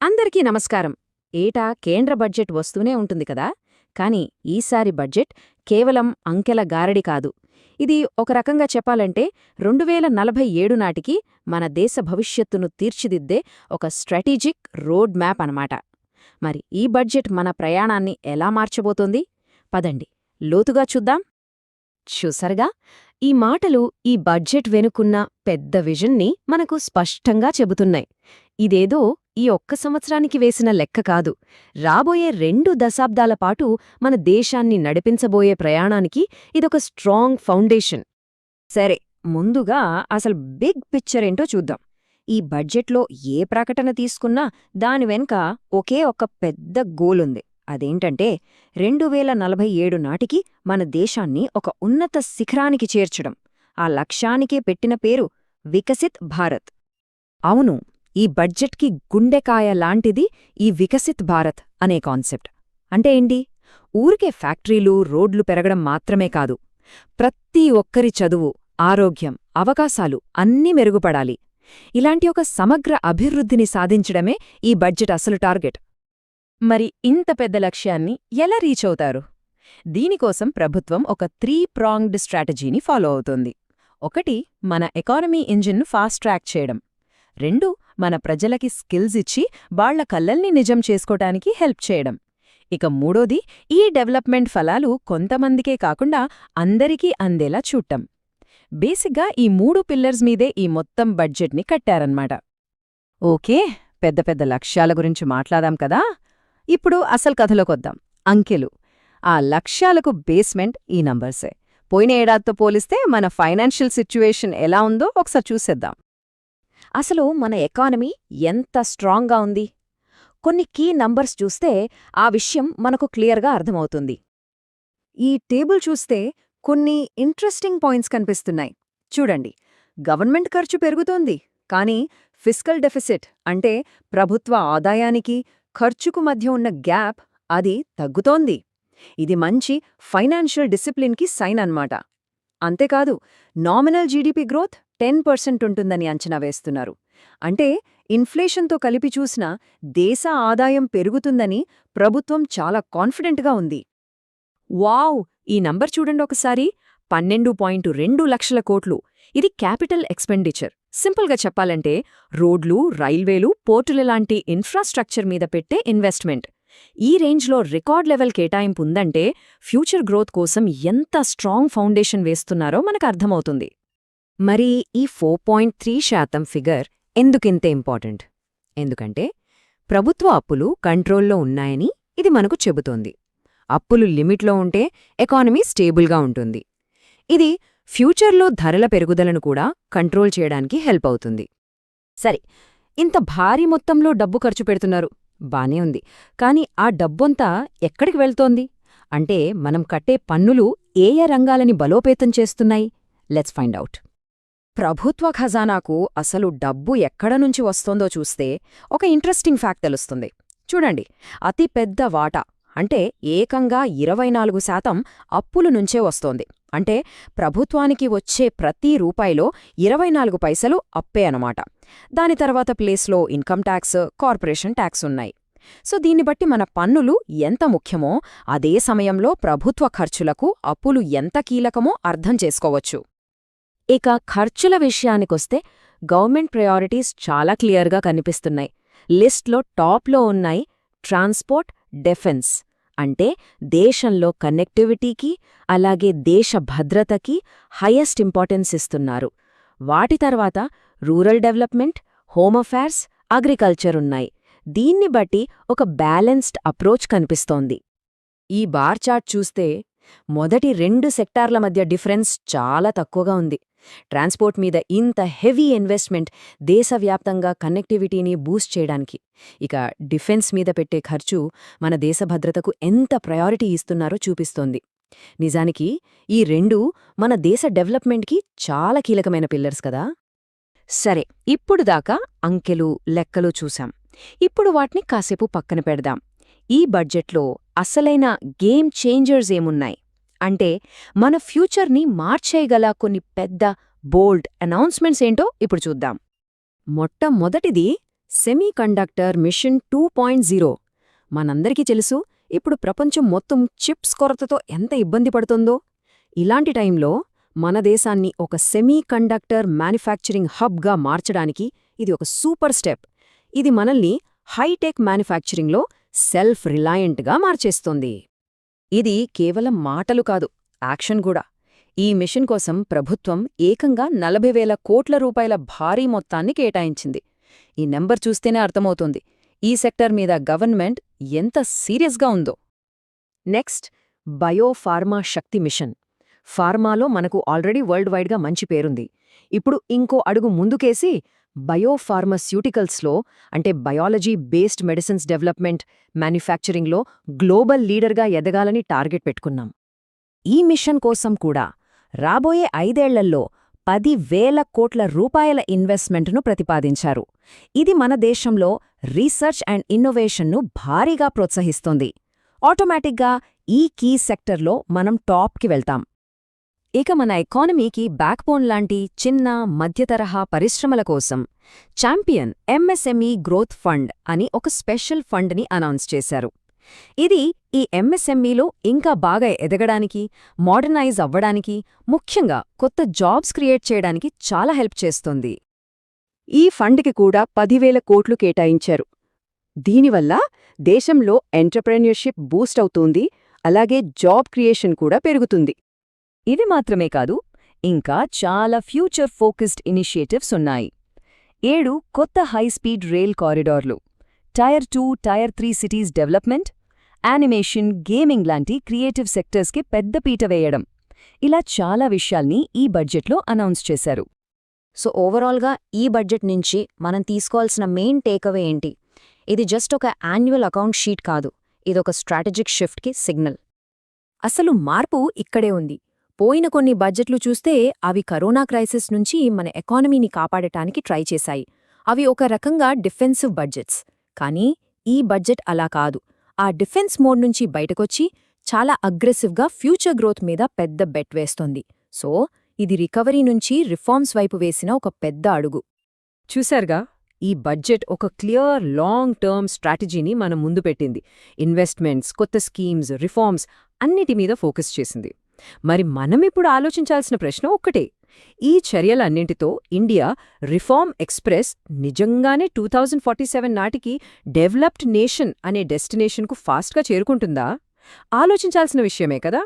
అందరికీ నమస్కారం. ఏటా కేంద్ర బడ్జెట్ వస్తూనే ఉంటుంది కదా, కానీ ఈసారి బడ్జెట్ కేవలం అంకెల గారడి కాదు. ఇది ఒక రకంగా చెప్పాలంటే 2047 నాటికి మన దేశ భవిష్యత్తును తీర్చిదిద్దే ఒక స్ట్రాటజిక్ రోడ్ మ్యాప్ అనమాట. మరి ఈ బడ్జెట్ మన ప్రయాణాన్ని ఎలా మార్చబోతోంది? పదండి, లోతుగా చూద్దాం. చూసరుగా, ఈ మాటలు ఈ బడ్జెట్ వెనుకున్న పెద్ద విజన్ని మనకు స్పష్టంగా చెబుతున్నాయి. ఇదేదో ఈ ఒక్క సంవత్సరానికి వేసిన లెక్క కాదు, రాబోయే 2 దశాబ్దాల పాటు మన దేశాన్ని నడిపించబోయే ప్రయాణానికి ఇదొక స్ట్రాంగ్ ఫౌండేషన్. సరే, ముందుగా అసలు బిగ్ పిక్చర్ ఏంటో చూద్దాం. ఈ బడ్జెట్లో ఏ ప్రకటన తీసుకున్నా దాని వెనుక ఒకే ఒక పెద్ద గోలుంది. అదేంటంటే 2047 నాటికి మన దేశాన్ని ఒక ఉన్నత శిఖరానికి చేర్చడం. ఆ లక్ష్యానికే పెట్టిన పేరు వికసిత్ భారత్. అవును, ఈ బడ్జెట్కి గుండెకాయ లాంటిది ఈ వికసిత్ భారత్ అనే కాన్సెప్ట్. అంటే ఏంటి? ఊరికే ఫ్యాక్టరీలు, రోడ్లు పెరగడం మాత్రమే కాదు, ప్రతి ఒక్కరి చదువు, ఆరోగ్యం, అవకాశాలు అన్నీ మెరుగుపడాలి. ఇలాంటి ఒక సమగ్ర అభివృద్ధిని సాధించడమే ఈ బడ్జెట్ అసలు టార్గెట్. మరి ఇంత పెద్ద లక్ష్యాన్ని ఎలా రీచ్ అవుతారు? దీనికోసం ప్రభుత్వం ఒక 3-ప్రాంగ్డ్ స్ట్రాటజీని ఫాలో అవుతోంది. 1, మన ఎకానమీ ఇంజిన్ను ఫాస్ట్ ట్రాక్ చేయడం. 2, మన ప్రజలకి స్కిల్స్ ఇచ్చి వాళ్ల కలల్ని నిజం చేసుకోటానికి హెల్ప్ చేయడం. ఇక 3ది, ఈ డెవలప్మెంట్ ఫలాలు కొంతమందికే కాకుండా అందరికీ అందేలా చూడటం. బేసిక్గా ఈ 3 పిల్లర్స్ మీదే ఈ మొత్తం బడ్జెట్ని కట్టారన్నమాట. ఓకే, పెద్ద పెద్ద లక్ష్యాల గురించి మాట్లాడాం కదా, ఇప్పుడు అసలు కథలోకొద్దాం. అంకెలు. ఆ లక్ష్యాలకు బేస్మెంట్ ఈ నంబర్సే. పోయిన ఏడాదితో పోలిస్తే మన ఫైనాన్షియల్ సిచ్యువేషన్ ఎలా ఉందో ఒకసారి చూసేద్దాం. అసలు మన ఎకానమీ ఎంత స్ట్రాంగ్గా ఉంది? కొన్ని కీ నంబర్స్ చూస్తే ఆ విషయం మనకు క్లియర్గా అర్థమవుతుంది. ఈ టేబుల్ చూస్తే కొన్ని ఇంట్రెస్టింగ్ పాయింట్స్ కనిపిస్తున్నాయి. చూడండి, గవర్నమెంట్ ఖర్చు పెరుగుతోంది, కానీ ఫిస్కల్ డెఫిసిట్ అంటే ప్రభుత్వ ఆదాయానికి ఖర్చుకు మధ్య ఉన్న గ్యాప్ అది తగ్గుతోంది. ఇది మంచి ఫైనాన్షియల్ డిసిప్లిన్కి సైన్ అన్నమాట. అంతేకాదు, నామినల్ జీడీపీ గ్రోత్ 10% ఉంటుందని అంచనా వేస్తున్నారు. అంటే ఇన్ఫ్లేషన్తో కలిపి చూసినా దేశ ఆదాయం పెరుగుతుందని ప్రభుత్వం చాలా కాన్ఫిడెంట్గా ఉంది. వావ్! ఈ నంబర్ చూడండి ఒకసారి, 12.2 లక్షల కోట్లు. ఇది క్యాపిటల్ ఎక్స్పెండిచర్. సింపుల్గా చెప్పాలంటే రోడ్లు, రైల్వేలు, పోర్టుల లాంటి ఇన్ఫ్రాస్ట్రక్చర్ మీద పెట్టే ఇన్వెస్ట్మెంట్. ఈ రేంజ్లో రికార్డ్ లెవెల్ కేటాయింపు ఉందంటే ఫ్యూచర్ గ్రోత్ కోసం ఎంత స్ట్రాంగ్ ఫౌండేషన్ వేస్తున్నారో మనకు అర్థమవుతుంది. మరి ఈ 4.3% ఫిగర్ ఎందుకింత ఇంపార్టెంట్? ఎందుకంటే ప్రభుత్వ అప్పులు కంట్రోల్లో ఉన్నాయని ఇది మనకు చెబుతోంది. అప్పులు లిమిట్లో ఉంటే ఎకానమీ స్టేబుల్గా ఉంటుంది. ఇది ఫ్యూచర్లో ధరల పెరుగుదలను కూడా కంట్రోల్ చేయడానికి హెల్ప్ అవుతుంది. సరే, ఇంత భారీ మొత్తంలో డబ్బు ఖర్చు పెడుతున్నారు, బానే ఉంది. కానీ ఆ డబ్బొంతా ఎక్కడికి వెళ్తోంది? అంటే మనం కట్టే పన్నులు ఏ ఏ రంగాలని బలోపేతం చేస్తున్నాయి? Let's find out. ప్రభుత్వ ఖజానాకు అసలు డబ్బు ఎక్కడ నుంచి వస్తోందో చూస్తే ఒక ఇంట్రెస్టింగ్ ఫ్యాక్ట్ తెలుస్తుంది. చూడండి, అతి పెద్ద వాటా అంటే ఏకంగా 24% అప్పుల నుంచే వస్తోంది. అంటే ప్రభుత్వానికి వచ్చే ప్రతి రూపాయిలో 24 పైసలు అప్పే అనమాట. దాని తర్వాత ప్లేస్లో ఇన్కమ్ ట్యాక్స్, కార్పొరేషన్ ట్యాక్స్ ఉన్నాయి. సో దీన్ని బట్టి మన పన్నులు ఎంత ముఖ్యమో అదే సమయంలో ప్రభుత్వ ఖర్చులకు అప్పులు ఎంత కీలకమో అర్థం చేసుకోవచ్చు. ఇక ఖర్చుల విషయానికొస్తే గవర్నమెంట్ ప్రయారిటీస్ చాలా క్లియర్గా కనిపిస్తున్నాయి. లిస్ట్లో టాప్లో ఉన్నాయి ట్రాన్స్పోర్ట్, డిఫెన్స్. అంటే దేశంలో కనెక్టివిటీకి, అలాగే దేశ భద్రతకి హైయెస్ట్ ఇంపార్టెన్స్ ఇస్తున్నారు. వాటి తర్వాత rural development, home affairs, agriculture ఉన్నాయి. దీన్ని బట్టి ఒక బ్యాలెన్స్డ్ అప్రోచ్ కనిపిస్తోంది. ఈ బార్ చార్ట్ చూస్తే మొదటి 2 సెక్టార్ల మధ్య డిఫరెన్స్ చాలా తక్కువగా ఉంది. ట్రాన్స్పోర్ట్ మీద ఇంత హెవీ ఇన్వెస్ట్మెంట్ దేశవ్యాప్తంగా కనెక్టివిటీని బూస్ట్ చేయడానికి. ఇక డిఫెన్స్ మీద పెట్టే ఖర్చు మన దేశ భద్రతకు ఎంత ప్రయారిటీ ఇస్తున్నారో చూపిస్తోంది. నిజానికి ఈ 2 మన దేశ డెవలప్మెంట్కి చాలా కీలకమైన పిల్లర్స్ కదా. సరే, ఇప్పుడు దాకా అంకెలు, లెక్కలు చూశాం. ఇప్పుడు వాటిని కాసేపు పక్కన పెడదాం. ఈ బడ్జెట్లో అసలైన గేమ్ చేంజర్స్ ఏమున్నాయి? అంటే మన ఫ్యూచర్ని మార్చేయగల కొన్ని పెద్ద, బోల్డ్ అనౌన్స్మెంట్స్ ఏంటో ఇప్పుడు చూద్దాం. మొట్టమొదటిది సెమీకండక్టర్ మిషన్ 2.0. మనందరికీ తెలుసు, ఇప్పుడు ప్రపంచం మొత్తం చిప్స్ కొరతతో ఎంత ఇబ్బంది పడుతుందో. ఇలాంటి టైంలో మన దేశాన్ని ఒక సెమీకండక్టర్ మ్యానుఫ్యాక్చరింగ్ హబ్గా మార్చడానికి ఇది ఒక సూపర్ స్టెప్. ఇది మనల్ని హైటెక్ మ్యానుఫ్యాక్చరింగ్లో సెల్ఫ్ రిలయంట్గా మార్చేస్తుంది. ఇది కేవలం మాటలు కాదు, యాక్షన్ కూడా. ఈ మిషన్ కోసం ప్రభుత్వం ఏకంగా 40,000 కోట్ల రూపాయల భారీ మొత్తాన్ని కేటాయించింది. ఈ నెంబర్ చూస్తేనే అర్థమవుతోంది ఈ సెక్టర్ మీద గవర్నమెంట్ ఎంత సీరియస్గా ఉందో. నెక్స్ట్, బయోఫార్మా శక్తి మిషన్. ఫార్మాలో మనకు ఆల్రెడీ వరల్డ్ వైడ్గా మంచి పేరుంది. ఇప్పుడు ఇంకో అడుగు ముందుకేసి బయోఫార్మస్యూటికల్స్లో, అంటే బయాలజీ బేస్డ్ మెడిసిన్స్ డెవలప్మెంట్, మ్యానుఫ్యాక్చరింగ్లో గ్లోబల్ లీడర్గా ఎదగాలని టార్గెట్ పెట్టుకున్నాం. ఈ మిషన్ కోసం కూడా రాబోయే 5 ఏళ్లలో 10,000 కోట్ల రూపాయల ఇన్వెస్ట్మెంట్ను ప్రతిపాదించారు. ఇది మన దేశంలో రీసెర్చ్ అండ్ ఇన్నోవేషన్ను భారీగా ప్రోత్సహిస్తోంది. ఆటోమేటిక్గా ఈ కీ సెక్టర్లో మనం టాప్కి వెళ్తాం. ఇక మన ఎకానమీకి బ్యాక్బోన్ లాంటి చిన్న, మధ్యతరహా పరిశ్రమల కోసం ఛాంపియన్ ఎంఎస్ఎంఈ గ్రోత్ ఫండ్ అని ఒక స్పెషల్ ఫండ్ని అనౌన్స్ చేశారు. ఇది ఈ ఎంఎస్ఎంఈలో ఇంకా బాగా ఎదగడానికి, మోడర్నైజ్ అవ్వడానికి, ముఖ్యంగా కొత్త జాబ్స్ క్రియేట్ చేయడానికి చాలా హెల్ప్ చేస్తుంది. ఈ ఫండ్కి కూడా 10,000 కోట్లు కేటాయించారు. దీనివల్ల దేశంలో ఎంటర్‌ప్రెన్యూర్‌షిప్ బూస్ట్ అవుతుంది, అలాగే జాబ్ క్రియేషన్ కూడా పెరుగుతుంది. ఇది మాత్రమే కాదు, ఇంకా చాలా ఫ్యూచర్ ఫోకస్డ్ ఇనిషియేటివ్స్ ఉన్నాయి. 7 కొత్త హైస్పీడ్ రైల్ కారిడార్లు, tier 2, tier 3 cities development, animation, gaming లాంటి క్రియేటివ్ సెక్టర్స్కి పెద్ద పీట వేయడం, ఇలా చాలా విషయాల్ని ఈ బడ్జెట్లో అనౌన్స్ చేశారు. సో ఓవరాల్గా ఈ బడ్జెట్ నుంచి మనం తీసుకోవాల్సిన మెయిన్ టేకవే ఏంటి? ఇది జస్ట్ ఒక యాన్యువల్ అకౌంట్ షీట్ కాదు, ఇదొక స్ట్రాటజిక్ షిఫ్ట్కి సిగ్నల్. అసలు మార్పు ఇక్కడే ఉంది. పోయిన కొన్ని బడ్జెట్లు చూస్తే అవి కరోనా క్రైసిస్ నుంచి మన ఎకానమీని కాపాడటానికి ట్రై చేశాయి. అవి ఒక రకంగా డిఫెన్సివ్ బడ్జెట్స్. కానీ ఈ బడ్జెట్ అలా కాదు. ఆ డిఫెన్స్ మోడ్ నుంచి బయటకొచ్చి చాలా అగ్రెసివ్గా ఫ్యూచర్ గ్రోత్ మీద పెద్ద బెట్ వేస్తోంది. సో ఇది రికవరీ నుంచి రిఫార్మ్స్ వైపు వేసిన ఒక పెద్ద అడుగు. చూశారుగా, ఈ బడ్జెట్ ఒక క్లియర్ లాంగ్ టర్మ్ స్ట్రాటజీని మన ముందు పెట్టింది. ఇన్వెస్ట్మెంట్స్, కొత్త స్కీమ్స్, రిఫార్మ్స్ అన్నిటి మీద ఫోకస్ చేసింది. మరి మనమిప్పుడు ఆలోచించాల్సిన ప్రశ్న ఒక్కటే: ఈ చర్యలన్నింటితో ఇండియా రిఫార్మ్ ఎక్స్ప్రెస్ నిజంగానే 2047 నాటికి డెవలప్డ్ నేషన్ అనే డెస్టినేషన్కు ఫాస్ట్గా చేరుకుంటుందా? ఆలోచించాల్సిన విషయమే కదా.